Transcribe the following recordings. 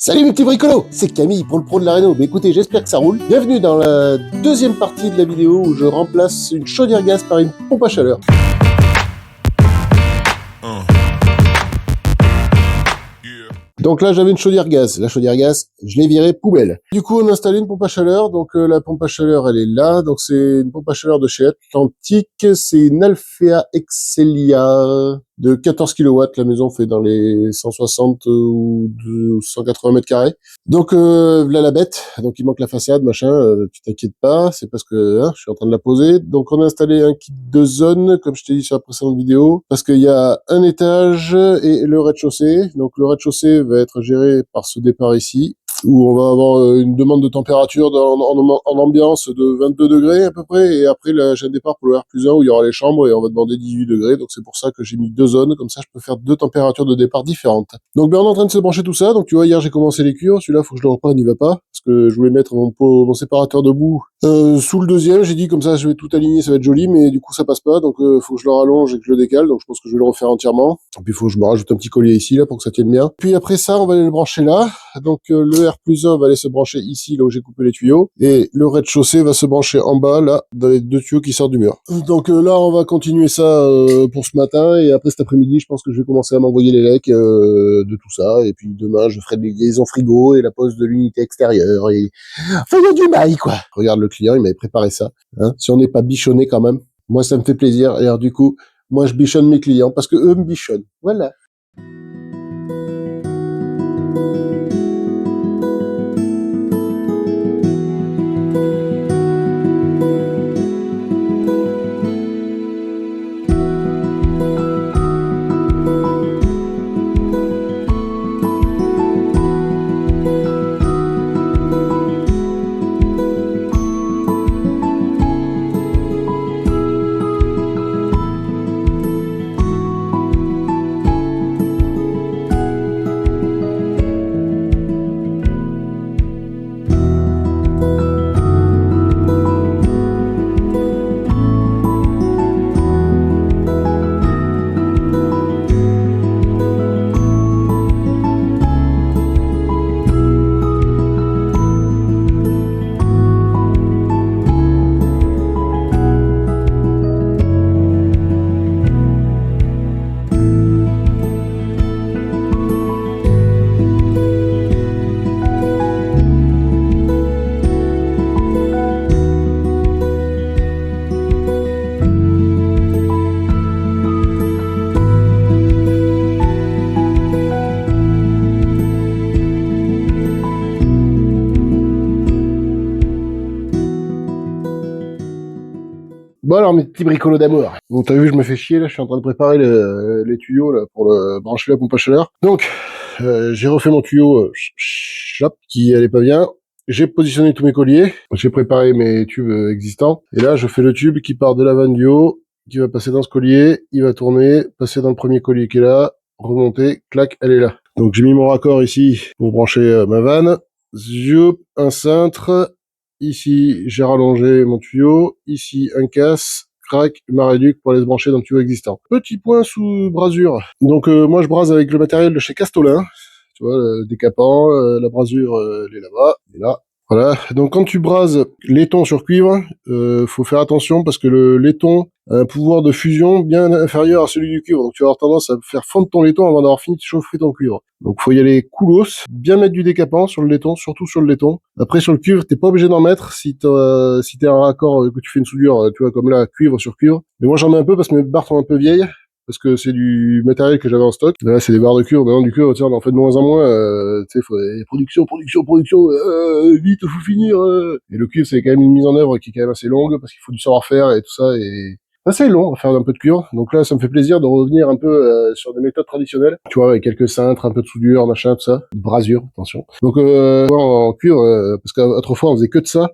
Salut mes petits bricolos, c'est Camille pour le pro de la réno. Mais écoutez, j'espère que ça roule. Bienvenue dans la deuxième partie de la vidéo où je remplace une chaudière gaz par une pompe à chaleur. Donc là, j'avais une chaudière gaz. La chaudière gaz, je l'ai virée poubelle. Du coup, on a installé une pompe à chaleur. Donc la pompe à chaleur, elle est là. Donc c'est une pompe à chaleur de chez Atlantic. C'est une Alphea Excelia de 14 kW. La maison fait dans les 160 ou 180 mètres carrés. Donc là la bête. Donc il manque la façade, machin. Tu t'inquiètes pas, c'est parce que je suis en train de la poser. Donc on a installé un kit de zone, comme je t'ai dit sur la précédente vidéo, parce qu'il y a un étage et le rez-de-chaussée. Donc le rez-de-chaussée va être géré par ce départ ici, où on va avoir une demande de température en ambiance de 22 degrés à peu près, et après là, j'ai un départ pour le R+1 où il y aura les chambres et on va demander 18 degrés, donc c'est pour ça que j'ai mis deux zones, comme ça je peux faire deux températures de départ différentes. Donc ben, on est en train de se brancher tout ça, donc tu vois hier j'ai commencé les cuivres, celui-là faut que je le reprenne, il va pas, parce que je voulais mettre mon séparateur de boue sous le deuxième, j'ai dit comme ça je vais tout aligner, ça va être joli, mais du coup ça passe pas, donc faut que je le rallonge et que je le décale, donc je pense que je vais le refaire entièrement, et puis il faut que je me rajoute un petit collier ici là pour que ça tienne bien. Puis après ça on va aller le brancher là, donc le R+1 va aller se brancher ici là où j'ai coupé les tuyaux, et le rez-de-chaussée va se brancher en bas là dans les deux tuyaux qui sortent du mur. Donc là on va continuer ça pour ce matin, et après cet après-midi je pense que je vais commencer à m'envoyer les lecs de tout ça, et puis demain je ferai des liaisons frigo et la pose de l'unité extérieure, et enfin il y a du bail quoi. Regarde le client, il m'avait préparé ça, hein. Si on n'est pas bichonné quand même, moi ça me fait plaisir, et alors du coup moi je bichonne mes clients parce que eux me bichonnent, voilà. Bon alors mes petits bricolos d'amour. Bon t'as vu je me fais chier là, je suis en train de préparer les tuyaux là pour brancher la pompe à chaleur. Donc j'ai refait mon tuyau qui allait pas bien. J'ai positionné tous mes colliers, j'ai préparé mes tubes existants, et là je fais le tube qui part de la vanne du haut, qui va passer dans ce collier, il va tourner, passer dans le premier collier qui est là, remonter, clac, elle est là. Donc j'ai mis mon raccord ici pour brancher ma vanne, zoup, un cintre. Ici, j'ai rallongé mon tuyau. Ici, un casse, crack, ma réduc pour aller se brancher dans le tuyau existant. Petit point sous brasure. Donc, moi, je brase avec le matériel de chez Castolin. Tu vois, le décapant, la brasure, elle est là-bas, elle est là. Voilà. Donc, quand tu brases laiton sur cuivre, faut faire attention parce que le laiton a un pouvoir de fusion bien inférieur à celui du cuivre. Donc, tu vas avoir tendance à faire fondre ton laiton avant d'avoir fini de chauffer ton cuivre. Donc, faut y aller coolos, bien mettre du décapant sur le laiton, surtout sur le laiton. Après, sur le cuivre, t'es pas obligé d'en mettre si t'es un raccord, que tu fais une soudure, tu vois, comme là, cuivre sur cuivre. Mais moi, j'en mets un peu parce que mes barres sont un peu vieilles, parce que c'est du matériel que j'avais en stock. Là, c'est des barres de cuivre. Maintenant, du cuivre, tu sais, on en fait de moins en moins. Tu sais, faut production, vite, faut finir. Et le cuivre, c'est quand même une mise en œuvre qui est quand même assez longue, parce qu'il faut du savoir-faire et tout ça, et assez long à faire un peu de cuivre. Donc là, ça me fait plaisir de revenir un peu sur des méthodes traditionnelles. Tu vois, avec quelques cintres, un peu de soudure, machin, tout ça. Brasure, attention. Donc en cuivre, parce qu'autrefois, on faisait que de ça.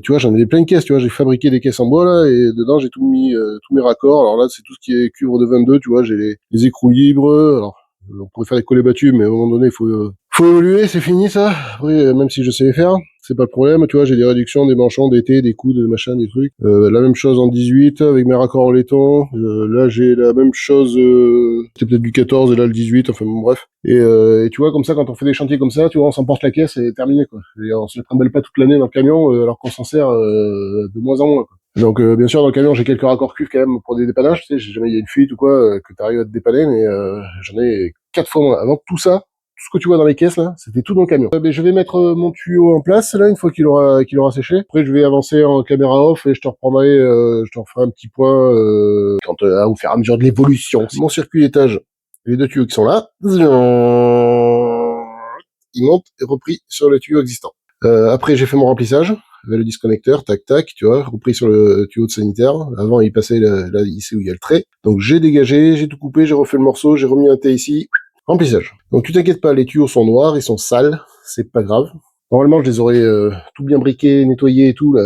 Tu vois, j'en avais plein de caisses, tu vois, j'ai fabriqué des caisses en bois, là, et dedans, j'ai tout mis, tous mes raccords. Alors là, c'est tout ce qui est cuivre de 22, tu vois, j'ai les écrous libres. Alors, on pourrait faire des collets battus, mais à un moment donné, faut évoluer, c'est fini, ça. Après, même si je sais les faire. c'est pas le problème, tu vois, j'ai des réductions, des manchons, des T, des coudes, des machins, des trucs. La même chose en 18, avec mes raccords en laiton. Là, j'ai la même chose, c'était peut-être du 14, et là, le 18, enfin, bon, bref. Et tu vois, comme ça, quand on fait des chantiers comme ça, tu vois, on s'emporte la caisse et terminé, quoi. Et on se la trimballe pas toute l'année dans le camion, alors qu'on s'en sert de moins en moins, quoi. Donc, bien sûr, dans le camion, j'ai quelques raccords cuivre quand même pour des dépannages, tu sais, si jamais il y a une fuite ou quoi, que t'arrives à te dépanner, mais j'en ai 4 fois moins. Avant tout ça, tout ce que tu vois dans les caisses là, c'était tout dans le camion. Ben, je vais mettre mon tuyau en place là une fois qu'il aura séché. Après je vais avancer en caméra off et je te reprendrai, je te referai un petit point quand au fur et à mesure de l'évolution. Mon circuit étage, les deux tuyaux qui sont là, ils montent et repris sur le tuyau existant. Après j'ai fait mon remplissage avec le disconnecteur, tac tac, tu vois, repris sur le tuyau de sanitaire. Avant il passait là ici où il y a le trait. Donc j'ai dégagé, j'ai tout coupé, j'ai refait le morceau, j'ai remis un T ici. Remplissage. Donc tu t'inquiètes pas, les tuyaux sont noirs, ils sont sales, c'est pas grave. Normalement, je les aurais tout bien briqués, nettoyés et tout, là,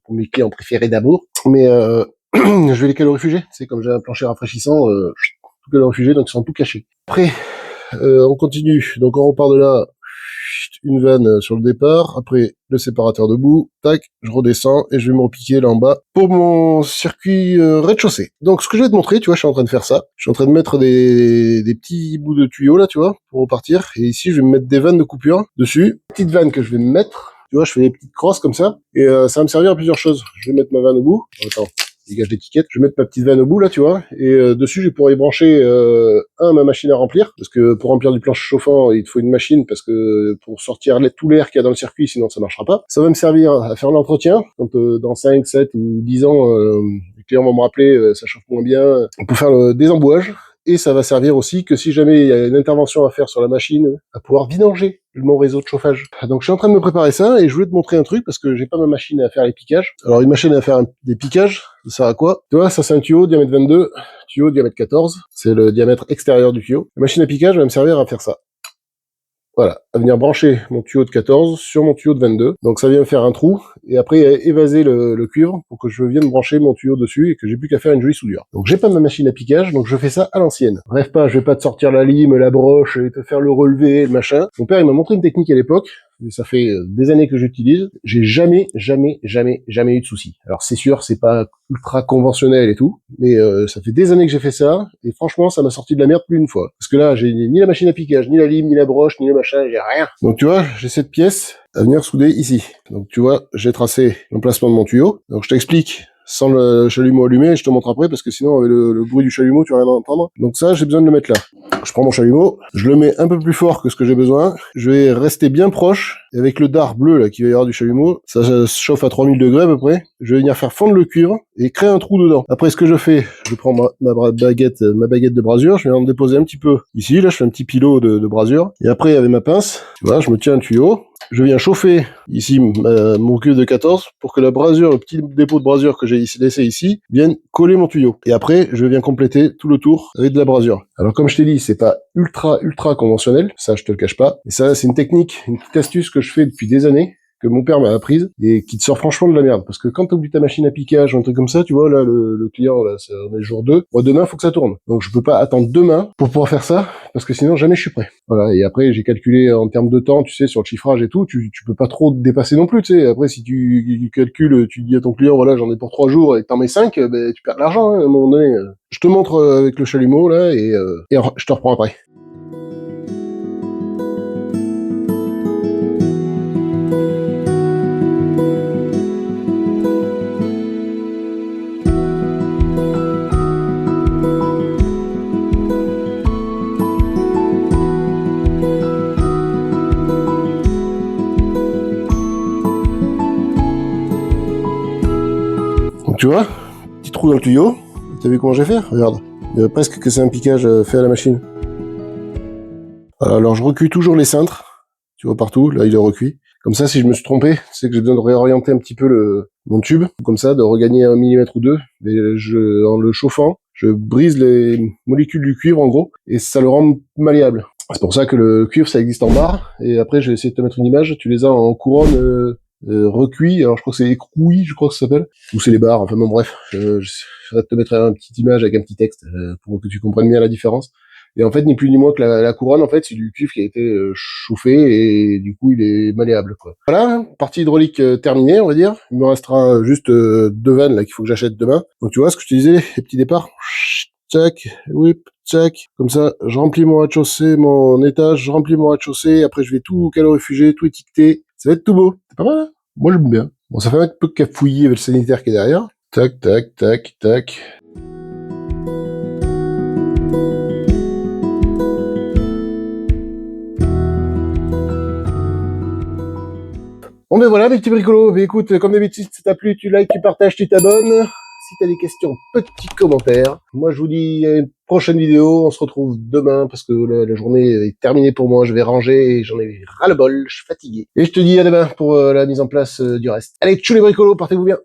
pour mes clients préférés d'amour. Mais je vais les calorifuger. C'est comme j'ai un plancher rafraîchissant, tout calorifuger, donc ils sont tout cachés. Après, on continue. Donc on repart de là, une vanne sur le départ, après le séparateur debout, tac, je redescends et je vais me repiquer là en bas pour mon circuit rez-de-chaussée. Donc ce que je vais te montrer, tu vois, je suis en train de faire ça. Je suis en train de mettre des petits bouts de tuyaux là, tu vois, pour repartir. Et ici, je vais me mettre des vannes de coupure dessus. Petite vanne que je vais me mettre. Tu vois, je fais des petites crosses comme ça. Et ça va me servir à plusieurs choses. Je vais mettre ma vanne au bout. Attends. Dégage l'étiquette, je vais mettre ma petite vanne au bout là, tu vois, et dessus je pourrais y brancher ma machine à remplir, parce que pour remplir du plancher chauffant il te faut une machine, parce que pour sortir tout l'air qu'il y a dans le circuit, sinon ça marchera pas. Ça va me servir à faire l'entretien, quand dans 5, 7 ou 10 ans les clients vont me rappeler, ça chauffe moins bien, pour faire le désembouage. Et ça va servir aussi que si jamais il y a une intervention à faire sur la machine, à pouvoir vidanger mon réseau de chauffage. Donc je suis en train de me préparer ça et je voulais te montrer un truc parce que j'ai pas ma machine à faire les piquages. Alors une machine à faire des piquages, ça sert à quoi? Tu vois, ça c'est un tuyau diamètre 22, tuyau diamètre 14, c'est le diamètre extérieur du tuyau. La machine à piquage va me servir à faire ça. Voilà, à venir brancher mon tuyau de 14 sur mon tuyau de 22. Donc ça vient me faire un trou, et après évaser le cuivre pour que je vienne brancher mon tuyau dessus et que j'ai plus qu'à faire une jolie soudure. Donc j'ai pas ma machine à piquage, donc je fais ça à l'ancienne. Bref pas, je vais pas te sortir la lime, la broche et te faire le relevé, le machin. Mon père il m'a montré une technique à l'époque, et ça fait des années que j'utilise. J'ai jamais eu de soucis. Alors c'est sûr, c'est pas ultra conventionnel et tout, mais ça fait des années que j'ai fait ça, et franchement ça m'a sorti de la merde plus d'une fois. Parce que là, j'ai ni la machine à piquage, ni la lime, ni la broche, ni le machin, j'ai rien. Donc tu vois, j'ai cette pièce à venir souder ici. Donc tu vois, j'ai tracé l'emplacement de mon tuyau. Donc je t'explique sans le chalumeau allumé, je te montre après, parce que sinon avec le bruit du chalumeau, tu vas rien entendre. Donc ça, j'ai besoin de le mettre là. Je prends mon chalumeau, je le mets un peu plus fort que ce que j'ai besoin, je vais rester bien proche, et avec le dard bleu là qui va y avoir du chalumeau, ça se chauffe à 3000 degrés à peu près, je vais venir faire fondre le cuivre et créer un trou dedans. Après ce que je fais, je prends ma baguette de brasure, je vais en déposer un petit peu ici, là je fais un petit pilot de brasure, et après avec ma pince, tu vois, je me tiens un tuyau, je viens chauffer ici mon cuivre de 14 pour que la brasure, le petit dépôt de brasure que j'ai laissé ici, vienne coller mon tuyau. Et après, je viens compléter tout le tour avec de la brasure. Alors comme je t'ai dit, c'est pas ultra conventionnel, ça je te le cache pas. Et ça, c'est une technique, une petite astuce que je fais depuis des années, que mon père m'a apprise, et qui te sort franchement de la merde. Parce que quand t'oublies ta machine à piquage ou un truc comme ça, tu vois, là, le client, là, on est le jour 2, moi, demain, faut que ça tourne. Donc, je peux pas attendre demain pour pouvoir faire ça, parce que sinon, jamais je suis prêt. Voilà. Et après, j'ai calculé en termes de temps, tu sais, sur le chiffrage et tout, tu peux pas trop te dépasser non plus, tu sais. Après, si tu calcules, tu dis à ton client, voilà, j'en ai pour 3 jours, et que t'en mets 5, ben, tu perds de l'argent, hein, à un moment donné. Je te montre avec le chalumeau, là, et je te reprends après. Tu vois, petit trou dans le tuyau. T'as vu comment j'ai fait? Regarde. Il y a presque que c'est un piquage fait à la machine. Voilà, alors je recuis toujours les cintres. Tu vois partout, là il est recuit. Comme ça, si je me suis trompé, c'est que j'ai besoin de réorienter un petit peu mon tube. Comme ça, de regagner 1 millimètre ou 2. Mais en le chauffant, je brise les molécules du cuivre en gros. Et ça le rend malléable. C'est pour ça que le cuivre, ça existe en barre. Et après, je vais essayer de te mettre une image. Tu les as en couronne recuit, alors je crois que c'est écrouis, je crois que ça s'appelle, ou c'est les barres, enfin bon bref, je vais te mettre une petite image avec un petit texte pour que tu comprennes bien la différence. Et en fait, ni plus ni moins que la couronne, en fait, c'est du cuivre qui a été chauffé et du coup, il est malléable, quoi. Voilà, partie hydraulique terminée, on va dire. Il me restera juste 2 vannes là qu'il faut que j'achète demain. Donc tu vois ce que je te disais, les petits départs. Tchac, whip, tchac. Comme ça, je remplis mon rez-de-chaussée, mon étage, je remplis mon rez-de-chaussée. Après, je vais tout calorifugé, tout étiqueté. Ça va être tout beau. C'est pas mal, hein? Moi, j'aime bien. Bon, ça fait un peu de cafouillis avec le sanitaire qui est derrière. Tac, tac, tac, tac. Bon ben voilà mes petits bricolos, mais écoute, comme d'habitude, si ça t'a plu, tu likes, tu partages, tu t'abonnes. Si t'as des questions, petits commentaires. Moi je vous dis à une prochaine vidéo, on se retrouve demain parce que la journée est terminée pour moi, je vais ranger et j'en ai ras le bol, je suis fatigué. Et je te dis à demain pour la mise en place du reste. Allez, tchou les bricolos, portez-vous bien.